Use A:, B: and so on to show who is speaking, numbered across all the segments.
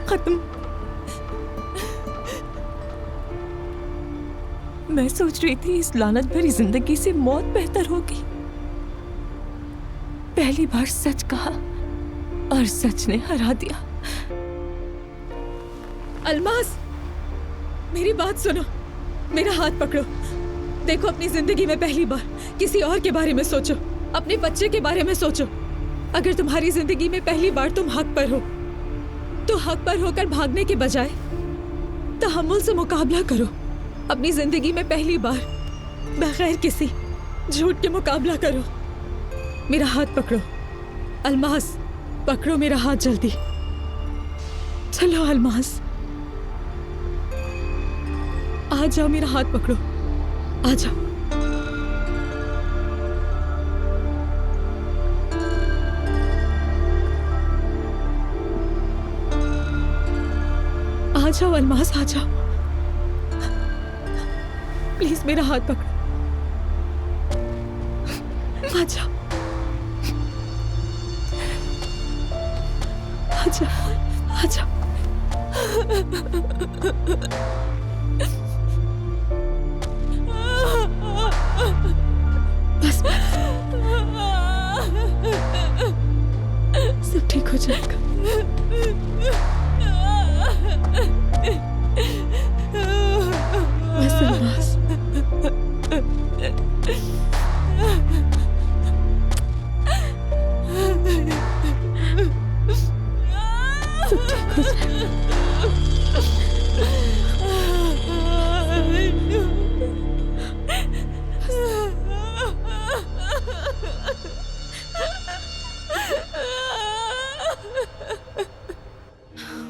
A: खत्म। मैं सोच रही थी इस लानत भरी जिंदगी से मौत बेहतर होगी। पहली बार सच कहा और सच ने हरा दिया।
B: अल्मास, मेरी बात सुनो, मेरा हाथ पकड़ो। देखो, अपनी जिंदगी में पहली बार किसी और के बारे में सोचो, अपने बच्चे के बारे में सोचो। अगर तुम्हारी जिंदगी में पहली बार तुम हक पर हो, तो हक पर होकर भागने के बजाय तहम्मुल से मुकाबला करो। अपनी जिंदगी में पहली बार बगैर किसी झूठ के मुकाबला करो। मेरा हाथ पकड़ो अल्मास, पकड़ो मेरा हाथ जल्दी। चलो अल्मास, आ जाओ, मेरा हाथ पकड़ो, आ जाओ। आ जाओ अल्मास, आ जाओ, प्लीज मेरा हाथ पकड़ो, आ जाओ, आ जाओ, आ जाओ। बस सब ठीक हो जाएगा। बस अल्मास, सब ठीक हो जाएगा।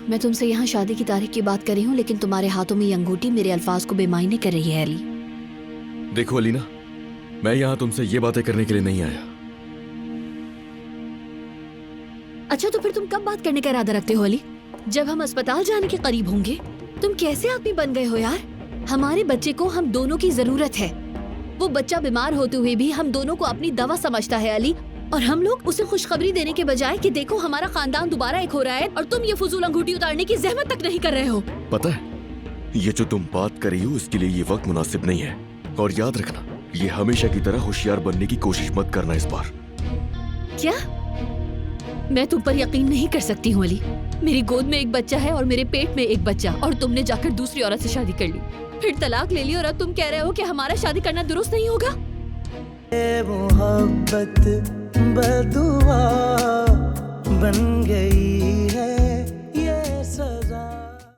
C: मैं तुमसे यहाँ शादी की तारीख की बात कर रही हूँ, लेकिन तुम्हारे हाथों में ये अंगूठी मेरे अल्फाज को बेमायने कर रही है अली।
D: देखो अलीना, मैं यहाँ तुमसे ये बातें करने के लिए नहीं आया।
C: अच्छा, तो फिर तुम कब बात करने का इरादा रखते हो अली? जब हम अस्पताल जाने के करीब होंगे। तुम कैसे आदमी बन गए हो यार? हमारे बच्चे को हम दोनों की जरूरत है। वो बच्चा बीमार होते हुए भी हम दोनों को अपनी दवा समझता है अली, और हम लोग उसे खुशखबरी देने के बजाय कि देखो हमारा खानदान दोबारा एक हो रहा है, और तुम ये फजूल अंगूठी उतारने की जहमत तक नहीं कर रहे हो।
D: पता है, ये जो तुम बात कर रही हो इसके लिए ये वक्त मुनासिब नहीं है। और याद रखना, ये हमेशा की तरह होशियार बनने की कोशिश मत करना इस बार।
C: क्या? मैं तुम पर यकीन नहीं कर सकती हूँ अली। मेरी गोद में एक बच्चा है और मेरे पेट में एक बच्चा, और तुमने जाकर दूसरी औरत से शादी कर ली, फिर तलाक ले ली, और अब तुम कह रहे हो कि हमारा शादी करना दुरुस्त नहीं होगा।
E: मोहब्बत बदुआ बन गई है